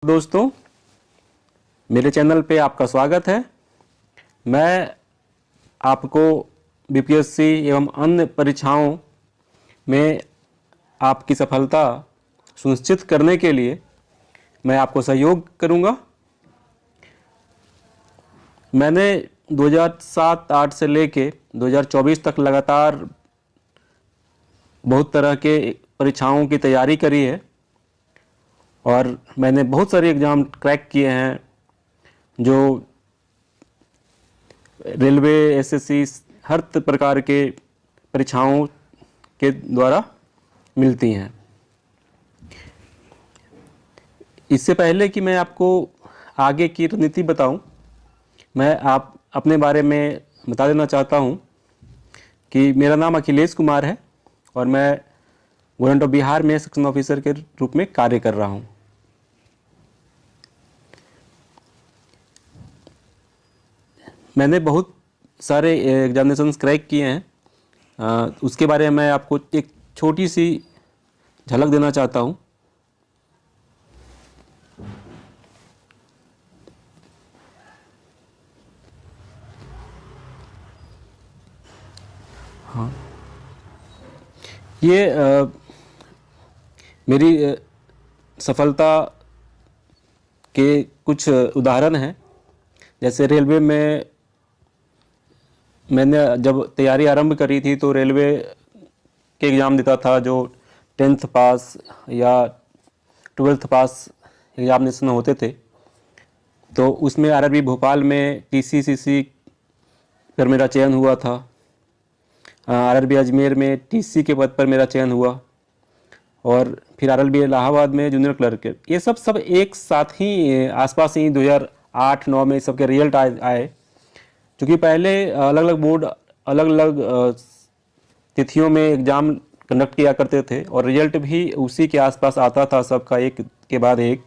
दोस्तों, मेरे चैनल पे आपका स्वागत है। मैं आपको बीपीएससी एवं अन्य परीक्षाओं में आपकी सफलता सुनिश्चित करने के लिए मैं आपको सहयोग करूंगा। मैंने 2007-8 से लेके 2024 तक लगातार बहुत तरह के परीक्षाओं की तैयारी करी है और मैंने बहुत सारे एग्ज़ाम क्रैक किए हैं जो रेलवे, एसएससी, हर प्रकार के परीक्षाओं के द्वारा मिलती हैं। इससे पहले कि मैं आपको आगे की रणनीति बताऊं, मैं आप अपने बारे में बता देना चाहता हूं कि मेरा नाम अखिलेश कुमार है और मैं गवर्नमेंट ऑफ बिहार में सेक्शन ऑफिसर के रूप में कार्य कर रहा हूं। मैंने बहुत सारे एग्जामिनेशंस क्रैक किए हैं। उसके बारे में मैं आपको एक छोटी सी झलक देना चाहता हूं। हाँ, ये मेरी सफलता के कुछ उदाहरण हैं। जैसे रेलवे में मैंने जब तैयारी आरंभ करी थी तो रेलवे के एग्ज़ाम देता था जो 10th पास या 12th पास एग्जामिनेशन होते थे। तो उसमें आरआरबी भोपाल में टीसीसीसी पर मेरा चयन हुआ था। आरआरबी अजमेर में टीसी के पद पर मेरा चयन हुआ और फिर आरआरबी इलाहाबाद में जूनियर क्लर्क के। ये सब एक साथ ही आसपास ही 2008-9 में सबके रिजल्ट आए। क्योंकि पहले अलग अलग बोर्ड अलग अलग तिथियों में एग्ज़ाम कंडक्ट किया करते थे और रिजल्ट भी उसी के आसपास आता था, सबका एक के बाद एक।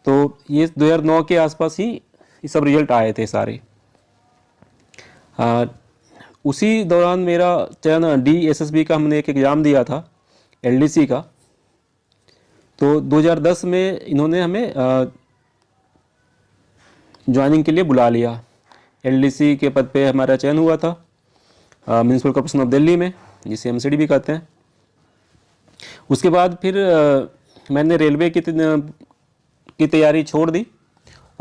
तो ये 2009 के आसपास ही ये सब रिजल्ट आए थे सारे। उसी दौरान मेरा चयन डीएसएसबी का हमने एक एग्ज़ाम दिया था, एलडीसी का। तो 2010 में इन्होंने हमें ज्वाइनिंग के लिए बुला लिया। एलडीसी के पद पे हमारा चयन हुआ था म्यूनसिपल कॉर्पोरेशन ऑफ दिल्ली में, जिसे एमसीडी भी कहते हैं। उसके बाद फिर मैंने रेलवे की तैयारी छोड़ दी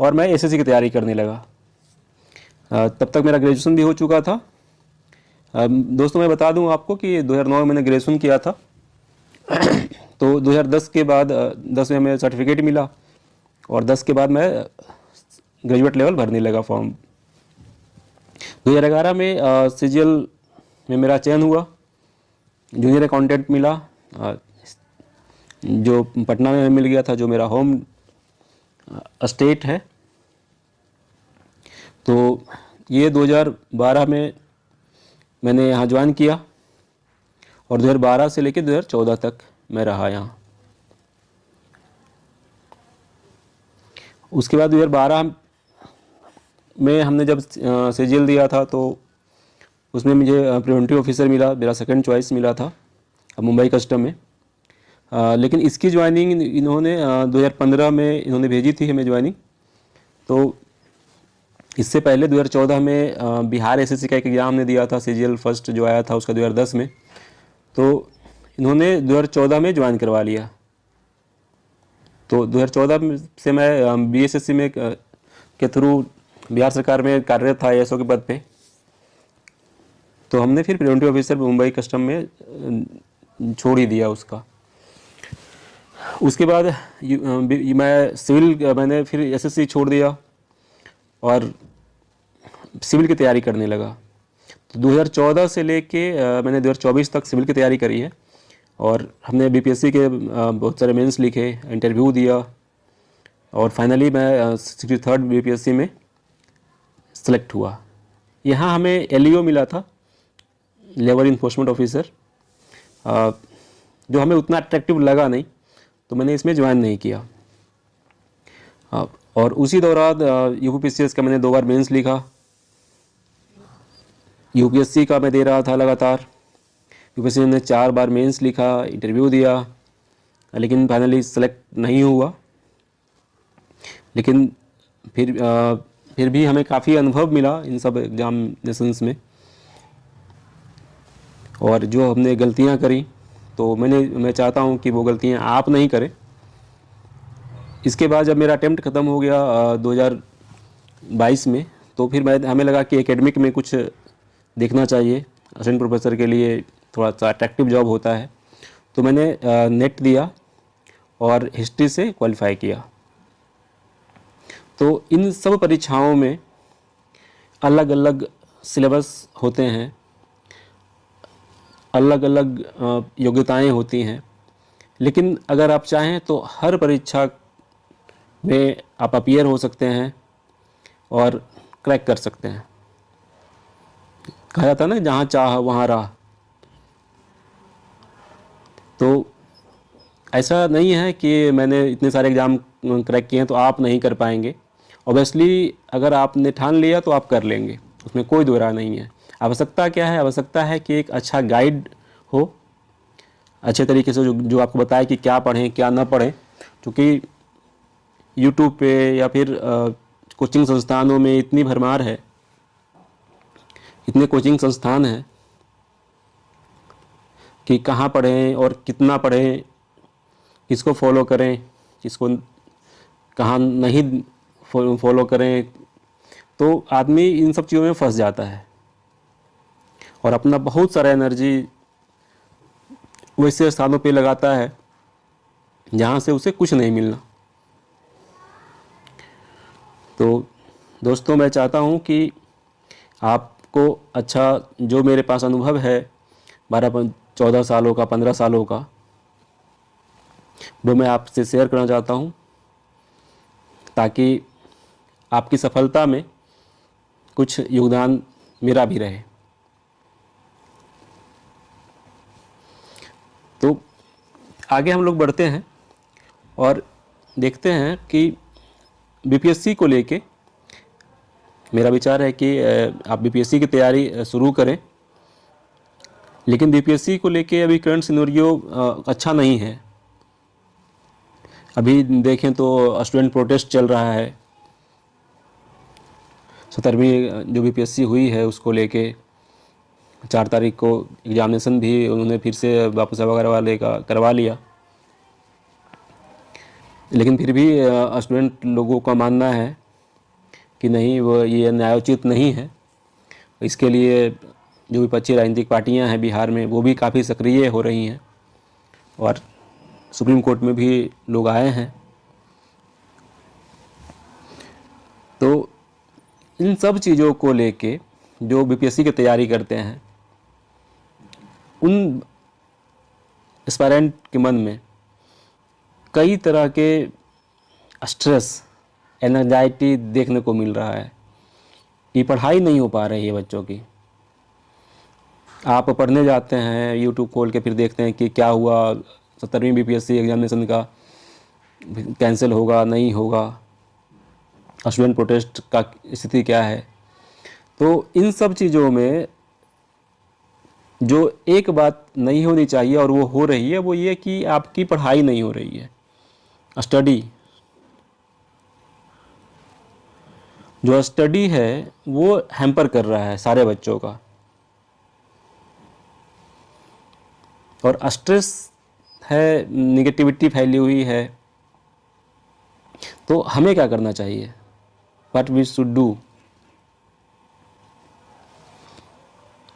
और मैं एसएससी की तैयारी करने लगा। तब तक मेरा ग्रेजुएशन भी हो चुका था। दोस्तों, मैं बता दूं आपको कि 2009 में मैंने ग्रेजुएशन किया था। तो 2010 के बाद 10 में हमें सर्टिफिकेट मिला और 10 के बाद मैं ग्रेजुएट लेवल भरने लगा फॉर्म। 2011 में सीजीएल में मेरा चयन हुआ, जूनियर अकाउंटेंट मिला जो पटना में मिल गया था, जो मेरा होम स्टेट है। तो ये 2012 में मैंने यहाँ ज्वाइन किया और 2012 से लेकर 2014 तक मैं रहा यहाँ। उसके बाद 2012 में हमने जब सीजीएल दिया था तो उसमें मुझे प्रिवेंटिव ऑफिसर मिला, मेरा सेकंड चॉइस मिला था मुंबई कस्टम में। लेकिन इसकी ज्वाइनिंग इन्होंने 2015 में इन्होंने भेजी थी हमें ज्वाइनिंग। तो इससे पहले 2014 में बिहार एसएससी का एक एग्ज़ाम हमने दिया था, सीजीएल फर्स्ट जो आया था उसका 2010 में। तो इन्होंने 2014 में ज्वाइन करवा लिया। तो 2014 से मैं बीएसएससी में के थ्रू बिहार सरकार में कार्यरत था एएसओ के पद पे। तो हमने फिर प्रिवेंटिव ऑफिसर मुंबई कस्टम में छोड़ ही दिया उसका। उसके बाद मैंने फिर एसएससी छोड़ दिया और सिविल की तैयारी करने लगा। तो 2014 से लेके मैंने 2024 तक सिविल की तैयारी करी है और हमने बीपीएससी के बहुत सारे मेंस लिखे, इंटरव्यू दिया और फाइनली मैं 63rd बीपीएससी में सेलेक्ट हुआ। यहाँ हमें एलईओ मिला था, लेबर इन्फोर्समेंट ऑफिसर, जो हमें उतना अट्रैक्टिव लगा नहीं, तो मैंने इसमें ज्वाइन नहीं किया। और उसी दौरान यूपीपीसीएस का मैंने 2 बार मेंस लिखा। यूपीएससी का मैं दे रहा था लगातार। यूपीएससी ने 4 बार मेंस लिखा, इंटरव्यू दिया, लेकिन फाइनली सेलेक्ट नहीं हुआ। लेकिन फिर भी हमें काफ़ी अनुभव मिला इन सब एग्जामिनेशंस में। और जो हमने गलतियां करी तो मैं चाहता हूं कि वो गलतियां आप नहीं करें। इसके बाद जब मेरा अटेम्प्ट ख़त्म हो गया 2022 में, तो फिर हमें लगा कि एकेडमिक में कुछ देखना चाहिए। असिस्टेंट प्रोफेसर के लिए थोड़ा सा अट्रैक्टिव जॉब होता है। तो मैंने नेट दिया और हिस्ट्री से क्वालिफाई किया। तो इन सब परीक्षाओं में अलग अलग सिलेबस होते हैं, अलग अलग योग्यताएं होती हैं, लेकिन अगर आप चाहें तो हर परीक्षा में आप अपीयर हो सकते हैं और क्रैक कर सकते हैं। कहा जाता है ना, जहाँ चाह वहाँ राह। तो ऐसा नहीं है कि मैंने इतने सारे एग्ज़ाम क्रैक किए हैं तो आप नहीं कर पाएंगे। ऑब्वियसली अगर आपने ठान लिया तो आप कर लेंगे, उसमें कोई दो राय नहीं है। आवश्यकता क्या है? आवश्यकता है कि एक अच्छा गाइड हो, अच्छे तरीके से जो आपको बताए कि क्या पढ़ें क्या ना पढ़ें। क्योंकि यूट्यूब पे या फिर कोचिंग संस्थानों में इतनी भरमार है, इतने कोचिंग संस्थान हैं कि कहाँ पढ़ें और कितना पढ़ें, किसको फॉलो करें, किसको कहाँ नहीं फॉलो करें। तो आदमी इन सब चीज़ों में फंस जाता है और अपना बहुत सारा एनर्जी वैसे स्थानों पे लगाता है जहाँ से उसे कुछ नहीं मिलना। तो दोस्तों, मैं चाहता हूँ कि आपको अच्छा, जो मेरे पास अनुभव है 12-14 सालों का, 15 सालों का, वो मैं आपसे शेयर करना चाहता हूँ ताकि आपकी सफलता में कुछ योगदान मेरा भी रहे। तो आगे हम लोग बढ़ते हैं और देखते हैं कि बीपीएससी को लेके मेरा विचार है कि आप बीपीएससी की तैयारी शुरू करें। लेकिन बीपीएससी को लेके अभी करंट सिनेरियो अच्छा नहीं है। अभी देखें तो स्टूडेंट प्रोटेस्ट चल रहा है। 17वीं जो बीपीएससी हुई है उसको लेके 4 तारीख को एग्जामिनेशन भी उन्होंने फिर से वापस वगैरह वाले का करवा लिया। लेकिन फिर भी स्टूडेंट लोगों का मानना है कि नहीं, वो ये न्यायोचित नहीं है। इसके लिए जो विपक्षी राजनीतिक पार्टियां हैं बिहार में, वो भी काफ़ी सक्रिय हो रही हैं और सुप्रीम कोर्ट में भी लोग आए हैं। तो इन सब चीज़ों को लेके जो बीपीएससी की तैयारी करते हैं, उन एस्पायरेंट के मन में कई तरह के स्ट्रेस, एंजाइटी देखने को मिल रहा है कि पढ़ाई नहीं हो पा रही है बच्चों की। आप पढ़ने जाते हैं यूट्यूब खोल के, फिर देखते हैं कि क्या हुआ, 17वीं बीपीएससी एग्जामिनेशन का कैंसिल होगा नहीं होगा, स्टूडेंट प्रोटेस्ट का स्थिति क्या है। तो इन सब चीज़ों में जो एक बात नहीं होनी चाहिए और वो हो रही है, वो ये कि आपकी पढ़ाई नहीं हो रही है। स्टडी, जो स्टडी है वो हैम्पर कर रहा है सारे बच्चों का, और स्ट्रेस है, निगेटिविटी फैली हुई है। तो हमें क्या करना चाहिए? What we should do?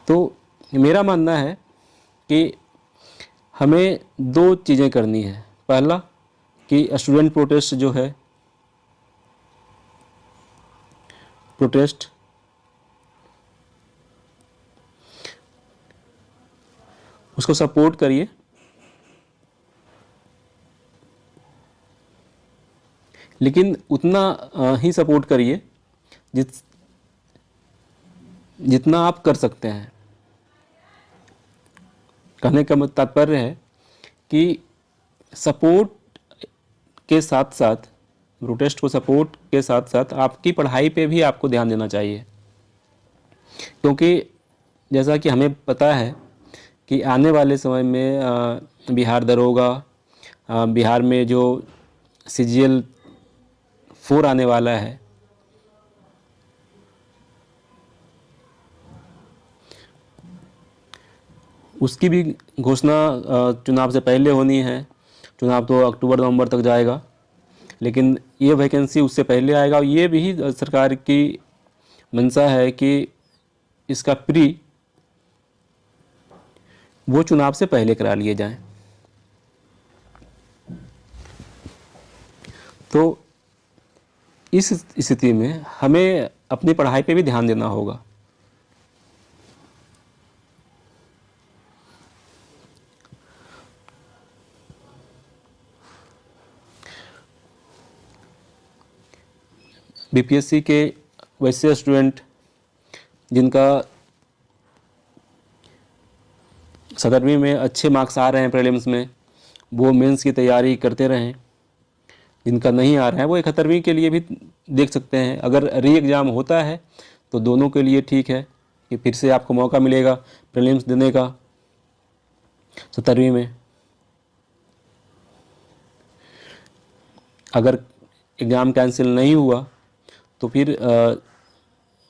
तो मेरा मानना है कि हमें 2 चीज़ें करनी है। पहला कि स्टूडेंट प्रोटेस्ट उसको सपोर्ट करिए, लेकिन उतना ही सपोर्ट करिए जितना आप कर सकते हैं। कहने का तात्पर्य है कि सपोर्ट के साथ साथ, प्रोटेस्ट को सपोर्ट के साथ साथ आपकी पढ़ाई पे भी आपको ध्यान देना चाहिए। क्योंकि जैसा कि हमें पता है कि आने वाले समय में बिहार दरोगा, बिहार में जो सीजीएल 4 आने वाला है, उसकी भी घोषणा चुनाव से पहले होनी है। चुनाव तो अक्टूबर नवंबर तक जाएगा, लेकिन ये वैकेंसी उससे पहले आएगा। और ये भी सरकार की मंशा है कि इसका प्री वो चुनाव से पहले करा लिए जाएं। तो इस स्थिति में हमें अपनी पढ़ाई पे भी ध्यान देना होगा। बीपीएससी के वैसे स्टूडेंट जिनका 17वीं में अच्छे मार्क्स आ रहे हैं प्रीलिम्स में, वो मेंस की तैयारी करते रहें। जिनका नहीं आ रहा है वो 71वीं के लिए भी देख सकते हैं। अगर री एग्ज़ाम होता है तो दोनों के लिए ठीक है कि फिर से आपको मौका मिलेगा प्रीलिम्स देने का 17वीं में। अगर एग्ज़ाम कैंसिल नहीं हुआ तो फिर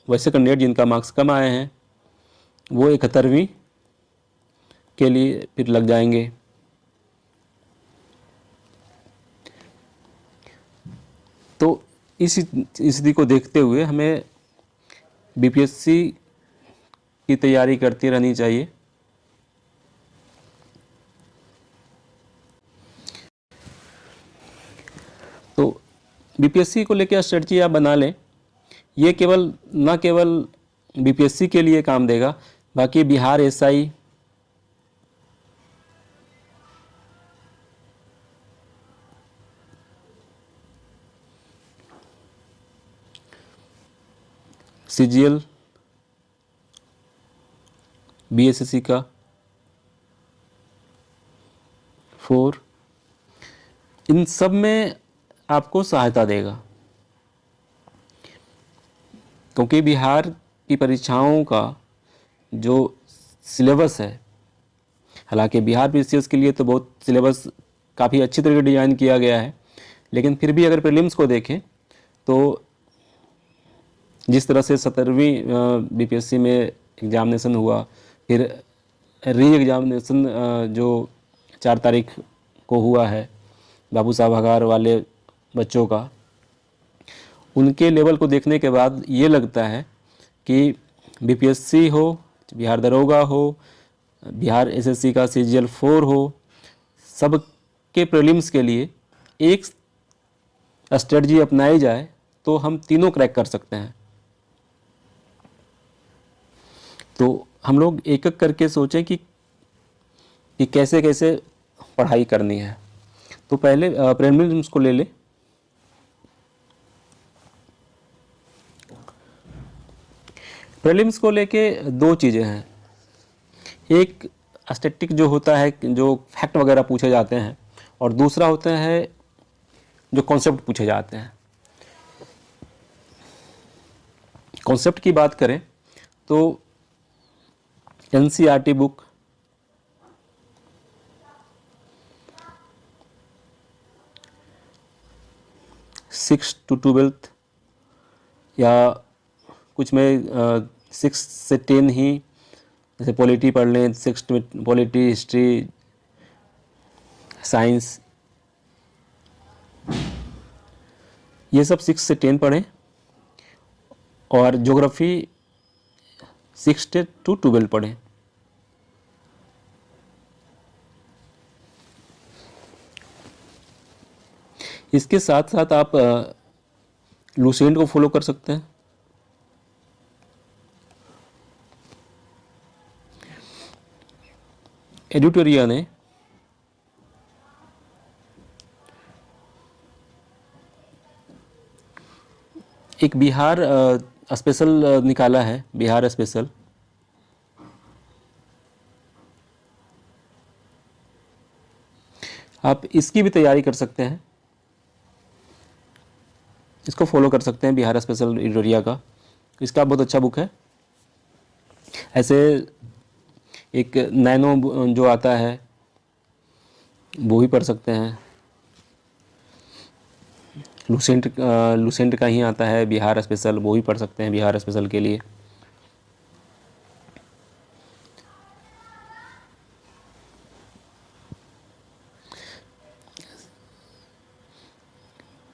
वैसे कैंडिडेट जिनका मार्क्स कम आए हैं वो 71वीं के लिए फिर लग जाएंगे। तो इस स्थिति को देखते हुए हमें बीपीएससी की तैयारी करती रहनी चाहिए। तो बीपीएससी को लेकर स्ट्रेटजी आप बना लें। ये न केवल बीपीएससी के लिए काम देगा, बाकी बिहार एसआई, सीजीएल, बीएसएससी का 4, इन सब में आपको सहायता देगा। क्योंकि बिहार की परीक्षाओं का जो सिलेबस है, हालांकि बिहार बीसीएस के लिए तो बहुत सिलेबस काफ़ी अच्छी तरह से डिज़ाइन किया गया है, लेकिन फिर भी अगर प्रीलिम्स को देखें तो जिस तरह से 17वीं बीपीएससी में एग्ज़ामिनेशन हुआ, फिर री एग्ज़ामिनेशन जो 4 तारीख को हुआ है बाबू साहब हगार वाले बच्चों का, उनके लेवल को देखने के बाद ये लगता है कि बीपीएससी हो, बिहार दरोगा हो, बिहार एसएससी का सीजीएल 4 हो, सब के प्रीलिम्स के लिए एक स्ट्रेटजी अपनाई जाए तो हम तीनों क्रैक कर सकते हैं। तो हम लोग एक एक करके सोचें कि कैसे कैसे पढ़ाई करनी है। तो पहले प्रीलिम्स को ले लें। प्रीलिम्स को लेके 2 चीज़ें हैं। एक स्टैटिक जो होता है, जो फैक्ट वगैरह पूछे जाते हैं, और दूसरा होता है जो कॉन्सेप्ट पूछे जाते हैं। कॉन्सेप्ट की बात करें तो NCERT book, six to 12th या कुछ में 6 से 10 ही, जैसे पॉलिटी पढ़ लें, 6 में पॉलिटी, हिस्ट्री, साइंस, ये सब 6 से 10 पढ़ें, और ज्योग्राफी 6 to 12 पढ़ें। इसके साथ साथ आप लुसेंट को फॉलो कर सकते हैं। एडिटोरिया ने एक बिहार स्पेशल निकाला है, बिहार स्पेशल। आप इसकी भी तैयारी कर सकते हैं, इसको फॉलो कर सकते हैं, बिहार स्पेशल एडिटोरिया का। इसका बहुत अच्छा बुक है। ऐसे एक नैनो जो आता है वो भी पढ़ सकते हैं। लूसेंट का ही आता है बिहार स्पेशल, वो भी पढ़ सकते हैं बिहार स्पेशल के लिए।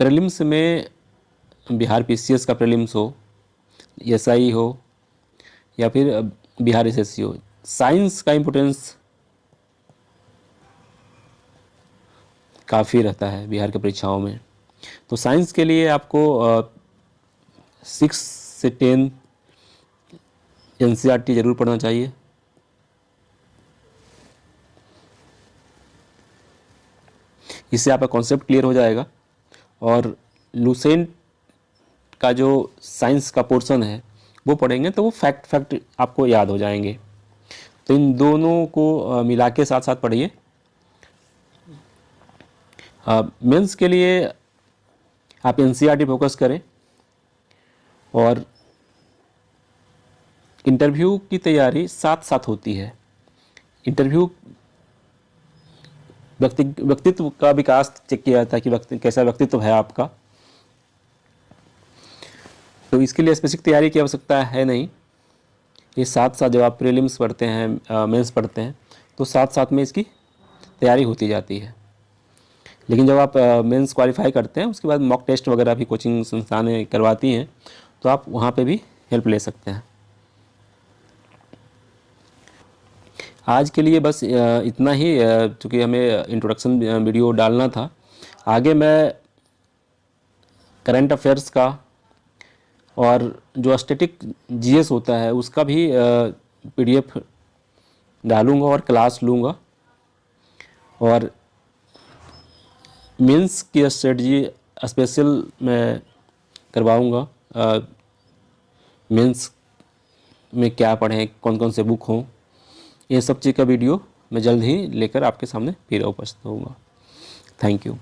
प्रीलिम्स में बिहार पीसीएस का प्रीलिम्स हो, एसआई हो या फिर बिहार एसएससी हो, साइंस का इम्पोर्टेंस काफ़ी रहता है बिहार की परीक्षाओं में। तो साइंस के लिए आपको 6 से 10 एनसीईआरटी ज़रूर पढ़ना चाहिए। इससे आपका कॉन्सेप्ट क्लियर हो जाएगा और लूसेंट का जो साइंस का पोर्शन है वो पढ़ेंगे तो वो फैक्ट आपको याद हो जाएंगे। तो इन दोनों को मिला के साथ साथ पढ़िए। मेंस के लिए आप एनसीईआरटी फोकस करें और इंटरव्यू की तैयारी साथ साथ होती है। इंटरव्यू व्यक्तित्व का विकास चेक किया जाता है कि कैसा व्यक्तित्व है आपका। तो इसके लिए स्पेसिफिक तैयारी की आवश्यकता है नहीं, ये साथ साथ जब आप प्रीलिम्स पढ़ते हैं, मेंस पढ़ते हैं, तो साथ साथ में इसकी तैयारी होती जाती है। लेकिन जब आप मेंस क्वालिफाई करते हैं उसके बाद मॉक टेस्ट वगैरह भी कोचिंग संस्थानें करवाती हैं, तो आप वहाँ पे भी हेल्प ले सकते हैं। आज के लिए बस इतना ही, चूँकि हमें इंट्रोडक्शन वीडियो डालना था। आगे मैं करंट अफेयर्स का और जो स्टैटिक जीएस होता है उसका भी पीडीएफ डालूँगा और क्लास लूँगा। और मेंस की स्ट्रेटजी स्पेशल मैं करवाऊँगा। मेंस में क्या पढ़ें, कौन कौन से बुक हों, ये सब चीज़ का वीडियो मैं जल्द ही लेकर आपके सामने फिर उपस्थित होऊंगा। Thank you.